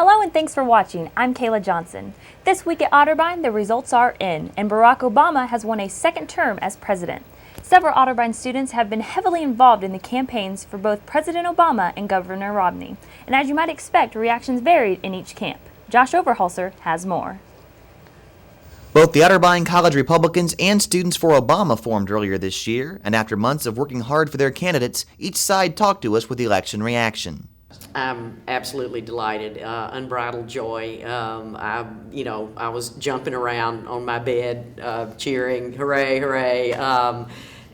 Hello and thanks for watching. I'm Kahla Johnson. This week at Otterbein, the results are in, and Barack Obama has won a second term as president. Several Otterbein students have been heavily involved in the campaigns for both President Obama and Governor Romney. And as you might expect, reactions varied in each camp. Josh Overholser has more. Both the Otterbein College Republicans and Students for Obama formed earlier this year, and after months of working hard for their candidates, each side talked to us with the election reaction. I'm absolutely delighted, unbridled joy. I was jumping around on my bed, cheering, hooray, hooray.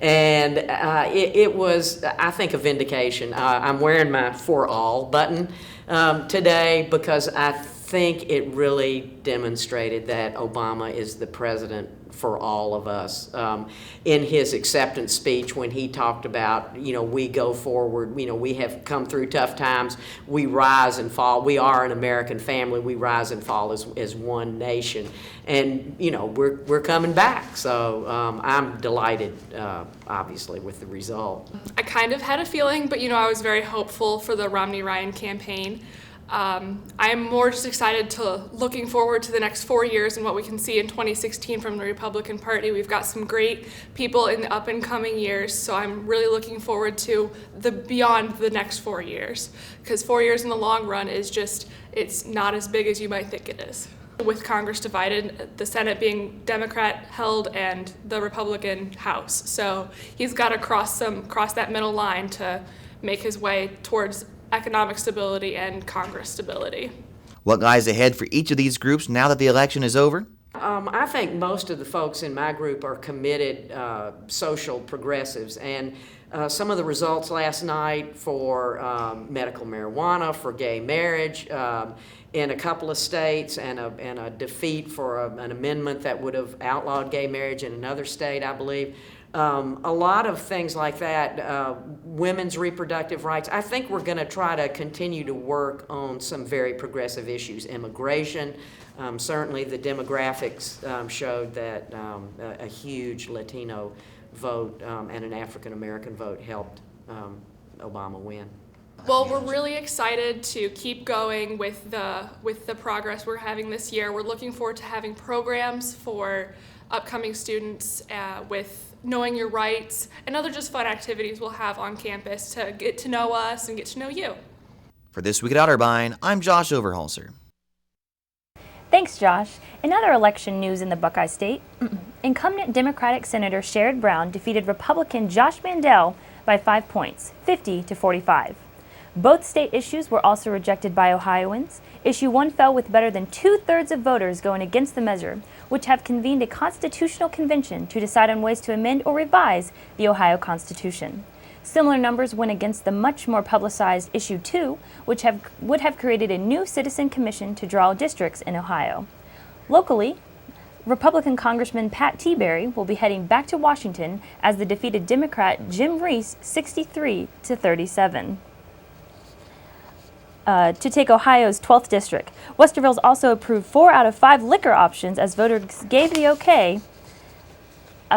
It was, I think, a vindication. I'm wearing my For All button today because I think it really demonstrated that Obama is the president for all of us. In his acceptance speech, when he talked about, we go forward, we have come through tough times, we rise and fall, we are an American family, we rise and fall as one nation. And, we're coming back. So I'm delighted, obviously, with the result. I kind of had a feeling, but, I was very hopeful for the Romney-Ryan campaign. I'm more just excited looking forward to the next 4 years and what we can see in 2016 from the Republican Party. We've got some great people in the up and coming years, so I'm really looking forward to beyond the next 4 years, because 4 years in the long run it's not as big as you might think it is. With Congress divided, the Senate being Democrat held and the Republican House, so he's got to cross that middle line to make his way towards economic stability and Congress stability. What lies ahead for each of these groups now that the election is over? I think most of the folks in my group are committed social progressives, and some of the results last night for medical marijuana, for gay marriage in a couple of states, and a defeat for an amendment that would have outlawed gay marriage in another state, I believe. A lot of things like that, women's reproductive rights. I think we're going to try to continue to work on some very progressive issues. Immigration, certainly the demographics showed that a huge Latino vote and an African American vote helped Obama win. Well, we're really excited to keep going with the progress we're having this year. We're looking forward to having programs for upcoming students with knowing your rights and other just fun activities we'll have on campus to get to know us and get to know you. For This Week at Otterbein, I'm Josh Overholser. Thanks, Josh. In other election news in the Buckeye State, incumbent Democratic Senator Sherrod Brown defeated Republican Josh Mandel by 5 points, 50-45. Both state issues were also rejected by Ohioans. Issue 1 fell with better than 2/3 of voters going against the measure, which have convened a constitutional convention to decide on ways to amend or revise the Ohio Constitution. Similar numbers went against the much more publicized Issue 2, which would have created a new citizen commission to draw districts in Ohio. Locally, Republican Congressman Pat Tiberi will be heading back to Washington as the defeated Democrat Jim Reese 63-37. To take Ohio's 12th district. Westerville's also approved 4 out of 5 liquor options as voters gave the okay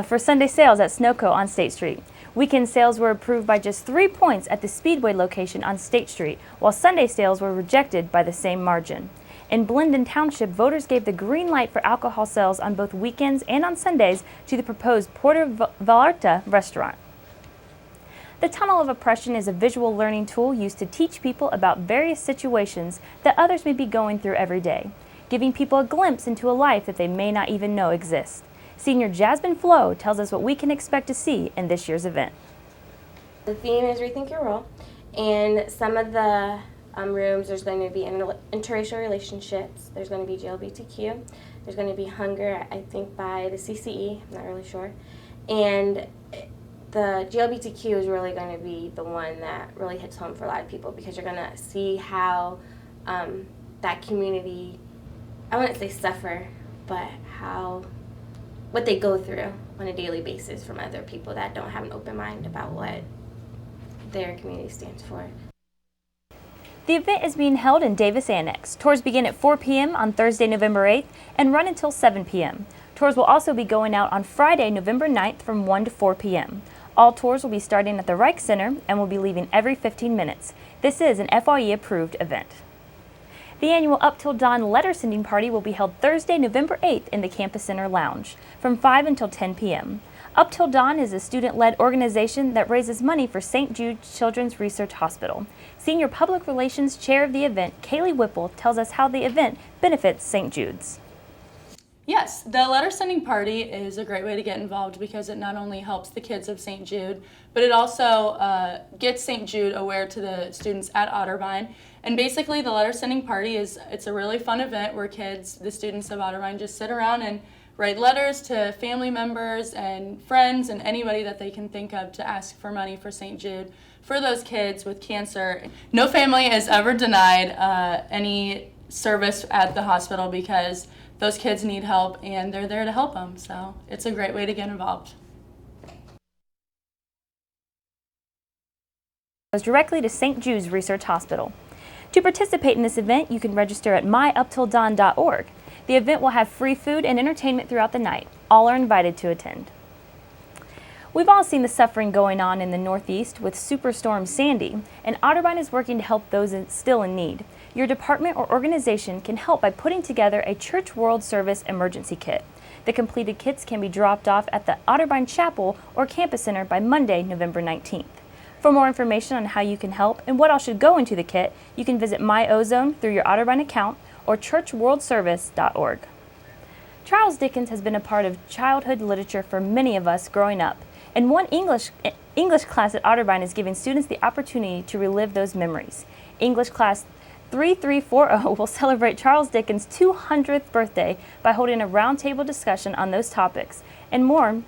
for Sunday sales at Snowco on State Street. Weekend sales were approved by just 3 points at the Speedway location on State Street, while Sunday sales were rejected by the same margin. In Blendon Township, voters gave the green light for alcohol sales on both weekends and on Sundays to the proposed Puerto Vallarta restaurant. The Tunnel of Oppression is a visual learning tool used to teach people about various situations that others may be going through every day, giving people a glimpse into a life that they may not even know exists. Senior Jasmine Flo tells us what we can expect to see in this year's event. The theme is Rethink Your Role, and some of the rooms, there's going to be interracial relationships, there's going to be GLBTQ, there's going to be hunger, I think by the CCE, I'm not really sure, and the GLBTQ is really going to be the one that really hits home for a lot of people, because you're going to see how that community, I wouldn't say suffer, but what they go through on a daily basis from other people that don't have an open mind about what their community stands for. The event is being held in Davis Annex. Tours begin at 4 p.m. on Thursday, November 8th and run until 7 p.m. Tours will also be going out on Friday, November 9th from 1 to 4 p.m. All tours will be starting at the Reich Center and will be leaving every 15 minutes. This is an FYE approved event. The annual Up Till Dawn letter sending party will be held Thursday, November 8th in the Campus Center Lounge from 5 until 10 p.m. Up Till Dawn is a student-led organization that raises money for St. Jude Children's Research Hospital. Senior Public Relations Chair of the event, Kaylee Whipple, tells us how the event benefits St. Jude's. Yes, the letter sending party is a great way to get involved because it not only helps the kids of St. Jude, but it also gets St. Jude aware to the students at Otterbein. And basically the letter sending party it's a really fun event where the students of Otterbein just sit around and write letters to family members and friends and anybody that they can think of to ask for money for St. Jude for those kids with cancer. No family is ever denied any service at the hospital because those kids need help and they're there to help them. So it's a great way to get involved. Goes directly to St. Jude's Research Hospital. To participate in this event, you can register at myuptilldawn.org. The event will have free food and entertainment throughout the night. All are invited to attend. We've all seen the suffering going on in the Northeast with Superstorm Sandy, and Otterbein is working to help those still in need. Your department or organization can help by putting together a Church World Service emergency kit. The completed kits can be dropped off at the Otterbein Chapel or Campus Center by Monday, November 19th. For more information on how you can help and what all should go into the kit, you can visit MyOzone through your Otterbein account or churchworldservice.org. Charles Dickens has been a part of childhood literature for many of us growing up, and one English class at Otterbein is giving students the opportunity to relive those memories. English class 3340 will celebrate Charles Dickens' 200th birthday by holding a roundtable discussion on those topics and more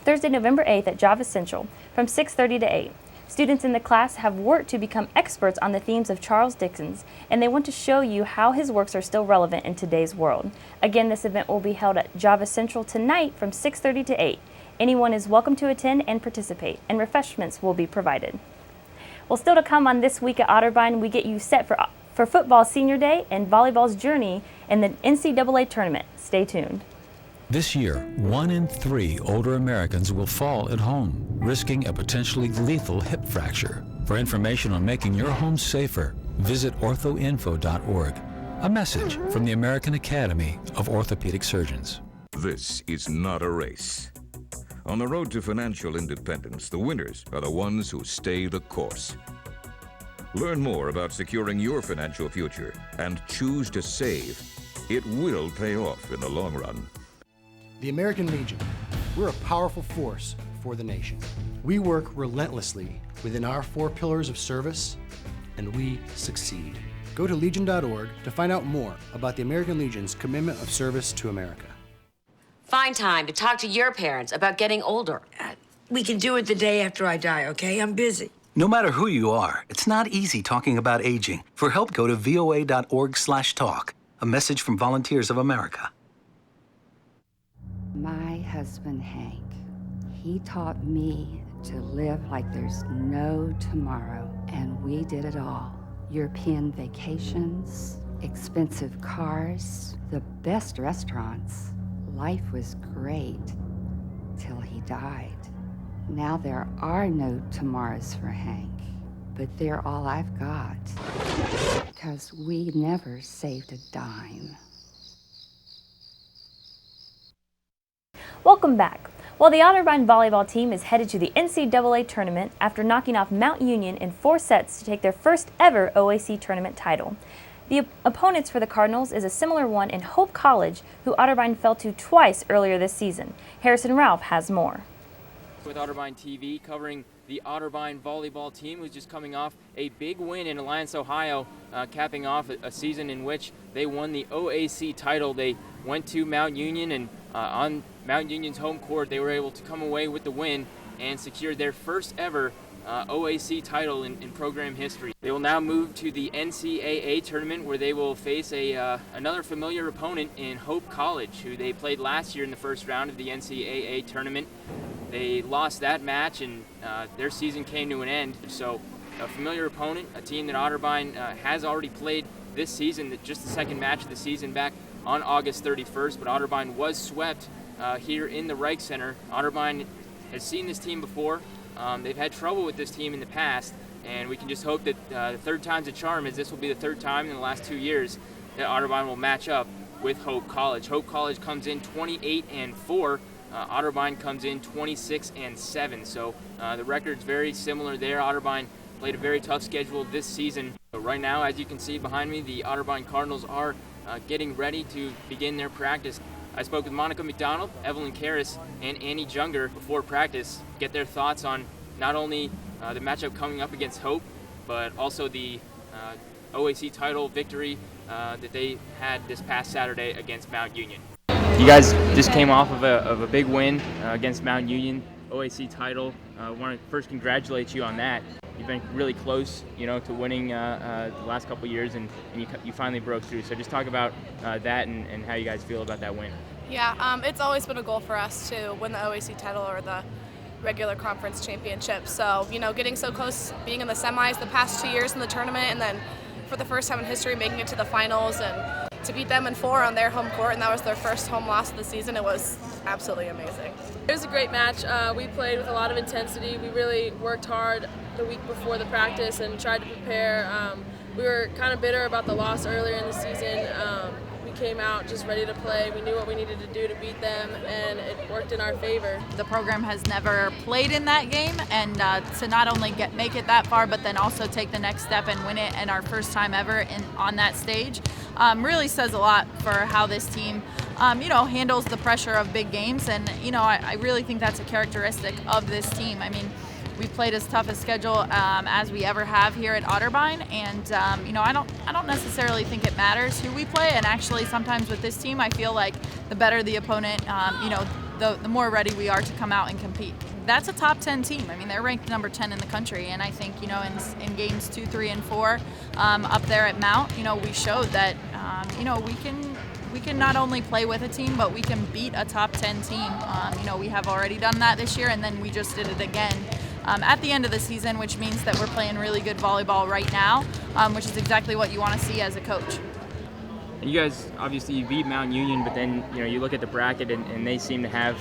Thursday, November 8th at Java Central from 6:30 to 8. Students in the class have worked to become experts on the themes of Charles Dickens, and they want to show you how his works are still relevant in today's world. Again, this event will be held at Java Central tonight from 6:30 to 8. Anyone is welcome to attend and participate, and refreshments will be provided. Well, still to come on This Week at Otterbein, we get you set for football senior day and volleyball's journey in the NCAA tournament. Stay tuned. This year, 1 in 3 older Americans will fall at home, risking a potentially lethal hip fracture. For information on making your home safer, visit orthoinfo.org. A message from the American Academy of Orthopedic Surgeons. This is not a race. On the road to financial independence, the winners are the ones who stay the course. Learn more about securing your financial future and choose to save. It will pay off in the long run. The American Legion, we're a powerful force for the nation. We work relentlessly within our 4 pillars of service, and we succeed. Go to legion.org to find out more about the American Legion's commitment of service to America. Find time to talk to your parents about getting older. We can do it the day after I die, okay? I'm busy. No matter who you are, it's not easy talking about aging. For help, go to voa.org/talk. A message from Volunteers of America. My husband, Hank, he taught me to live like there's no tomorrow, and we did it all. European vacations, expensive cars, the best restaurants. Life was great till he died. Now there are no tomorrows for Hank, but they're all I've got, because we never saved a dime. Welcome back. Well, the Otterbein volleyball team is headed to the NCAA tournament after knocking off Mount Union in 4 sets to take their first ever OAC tournament title. The opponents for the Cardinals is a similar one in Hope College, who Otterbein fell to twice earlier this season. Harrison Ralph has more. With Otterbein TV covering the Otterbein volleyball team, who's just coming off a big win in Alliance, Ohio, capping off a season in which they won the OAC title. They went to Mount Union, and on Mount Union's home court, they were able to come away with the win and secure their first ever OAC title in program history. They will now move to the NCAA tournament, where they will face another familiar opponent in Hope College, who they played last year in the first round of the NCAA tournament. They lost that match, and their season came to an end. So a familiar opponent, a team that Otterbein has already played this season, just the second match of the season back on August 31st, but Otterbein was swept here in the Reich Center. Otterbein has seen this team before. They've had trouble with this team in the past, and we can just hope that the third time's a charm, as this will be the third time in the last 2 years that Otterbein will match up with Hope College. Hope College comes in 28-4. Otterbein comes in 26-7. So the record's very similar there. Otterbein played a very tough schedule this season. So right now, as you can see behind me, the Otterbein Cardinals are getting ready to begin their practice. I spoke with Monica McDonald, Evelyn Karras, and Annie Junger before practice, get their thoughts on not only the matchup coming up against Hope, but also the OAC title victory that they had this past Saturday against Mount Union. You guys just came off of a big win against Mount Union, OAC title. I want to first congratulate you on that. You've been really close, to winning the last couple of years, and you finally broke through. So just talk about that and how you guys feel about that win. Yeah, it's always been a goal for us to win the OAC title or the regular conference championship. So, getting so close, being in the semis the past 2 years in the tournament, and then for the first time in history making it to the finals, and to beat them in 4 on their home court, and that was their first home loss of the season. It was absolutely amazing. It was a great match. We played with a lot of intensity. We really worked hard the week before the practice and tried to prepare. We were kind of bitter about the loss earlier in the season. We came out just ready to play. We knew what we needed to do to beat them, and it worked in our favor. The program has never played in that game, and to not only make it that far, but then also take the next step and win it, and our first time ever on that stage, really says a lot for how this team, handles the pressure of big games. And I really think that's a characteristic of this team. I mean, we played as tough a schedule as we ever have here at Otterbein, and I don't necessarily think it matters who we play. And actually, sometimes with this team, I feel like the better the opponent, the more ready we are to come out and compete. That's a top 10 team. I mean, they're ranked number 10 in the country, and I think in games 2, 3, and 4 up there at Mount, we showed that we can not only play with a team, but we can beat a top 10 team. We have already done that this year, and then we just did it again at the end of the season, which means that we're playing really good volleyball right now, which is exactly what you want to see as a coach. And you guys, obviously, you beat Mount Union, but then you look at the bracket, and they seem to have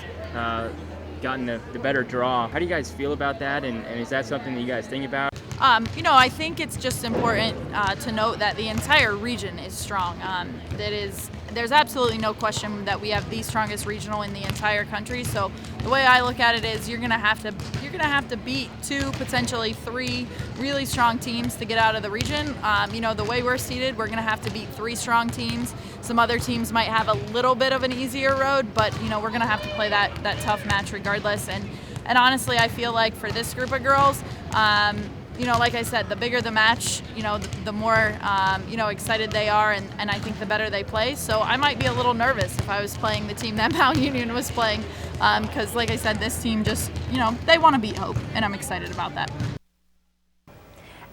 gotten the better draw. How do you guys feel about that, and is that something that you guys think about? I think it's just important to note that the entire region is strong. There's absolutely no question that we have the strongest regional in the entire country. So the way I look at it is you're gonna have to beat 2, potentially 3 really strong teams to get out of the region. The way we're seeded, we're gonna have to beat 3 strong teams. Some other teams might have a little bit of an easier road, but we're gonna have to play that tough match regardless. And honestly, I feel like for this group of girls, like I said, the bigger the match, the more, excited they are, and I think the better they play. So I might be a little nervous if I was playing the team that Mount Union was playing, because like I said, this team just, they want to beat Hope, and I'm excited about that.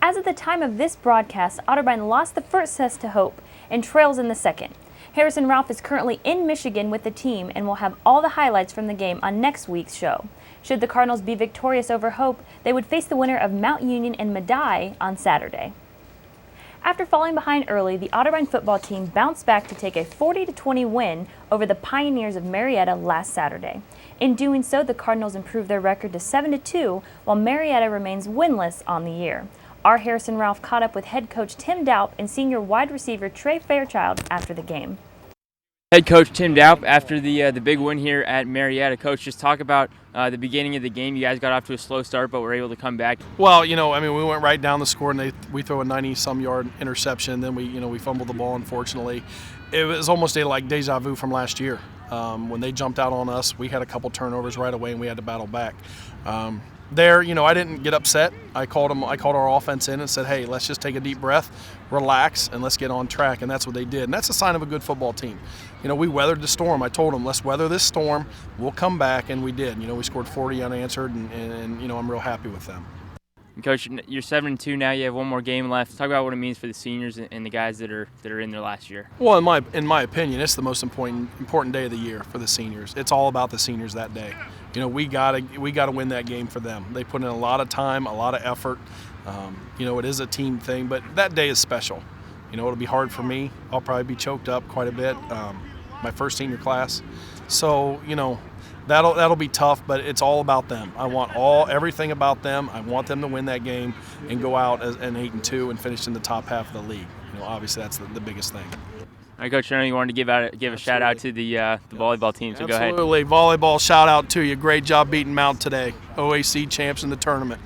As of the time of this broadcast, Otterbein lost the first set to Hope and trails in the second. Harrison Ralph is currently in Michigan with the team and will have all the highlights from the game on next week's show. Should the Cardinals be victorious over Hope, they would face the winner of Mount Union and Medaille on Saturday. After falling behind early, the Otterbein football team bounced back to take a 40-20 win over the Pioneers of Marietta last Saturday. In doing so, the Cardinals improved their record to 7-2, while Marietta remains winless on the year. Our Harrison Ralph caught up with head coach Tim Daup and senior wide receiver Trey Fairchild after the game. Head coach Tim Daup, after the big win here at Marietta. Coach, just talk about the beginning of the game. You guys got off to a slow start, but were able to come back. Well, we went right down the score, and we throw a 90-some yard interception. Then we fumbled the ball, unfortunately. It was almost like deja vu from last year. When they jumped out on us, we had a couple turnovers right away, and we had to battle back. I didn't get upset. I called our offense in and said, hey, let's just take a deep breath, relax, and let's get on track. And that's what they did. And that's a sign of a good football team. We weathered the storm. I told them, let's weather this storm. We'll come back, and we did. We scored 40 unanswered, and I'm real happy with them. And Coach, you're 7-2 now. You have one more game left. Talk about what it means for the seniors and the guys that are in their last year. Well, in my opinion, it's the most important day of the year for the seniors. It's all about the seniors that day. We gotta win that game for them. They put in a lot of time, a lot of effort. It is a team thing, but that day is special. It'll be hard for me. I'll probably be choked up quite a bit. My first senior class, So, that'll be tough, but it's all about them. I want everything about them. I want them to win that game and go out as an 8-2 and finish in the top half of the league. Obviously that's the biggest thing. All right, Coach, I know you wanted to give a shout out to the volleyball team, so go ahead. Absolutely, volleyball shout out to you. Great job beating Mount today. OAC champs in the tournament.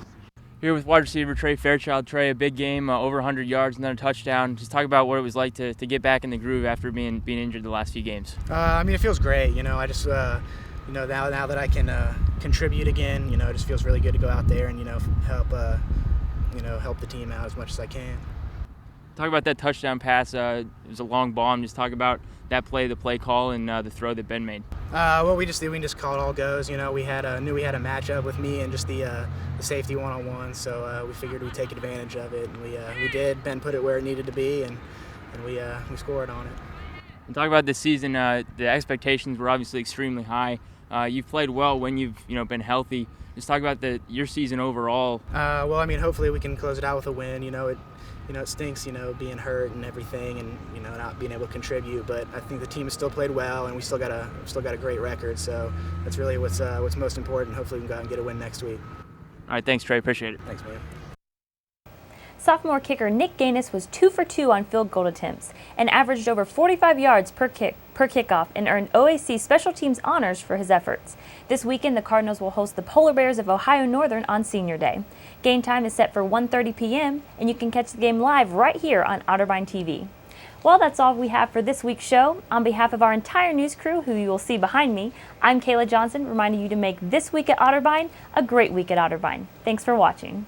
Here with wide receiver Trey Fairchild. Trey, a big game, over 100 yards and then a touchdown. Just talk about what it was like to get back in the groove after being injured the last few games. It feels great. I just now that I can contribute again, it just feels really good to go out there and help the team out as much as I can. Talk about that touchdown pass. It was a long bomb. Just talk about that play, the play call, and the throw that Ben made. Well, we just call it all goes. We knew we had a matchup with me and just the safety one-on-one, so we figured we'd take advantage of it, and we did. Ben put it where it needed to be, and we scored on it. And talk about this season. The expectations were obviously extremely high. You've played well when you've been healthy. Just talk about your season overall. Well, hopefully we can close it out with a win. It stinks, being hurt and everything, and not being able to contribute. But I think the team has still played well, and we still got a great record. So that's really what's most important. Hopefully we can go out and get a win next week. All right, thanks, Trey. Appreciate it. Thanks, man. Sophomore kicker Nick Gaines was 2 for 2 on field goal attempts and averaged over 45 yards per kickoff and earned OAC Special Teams honors for his efforts. This weekend, the Cardinals will host the Polar Bears of Ohio Northern on Senior Day. Game time is set for 1:30 p.m., and you can catch the game live right here on Otterbein TV. Well, that's all we have for this week's show. On behalf of our entire news crew, who you will see behind me, I'm Kahla Johnson, reminding you to make this week at Otterbein a great week at Otterbein. Thanks for watching.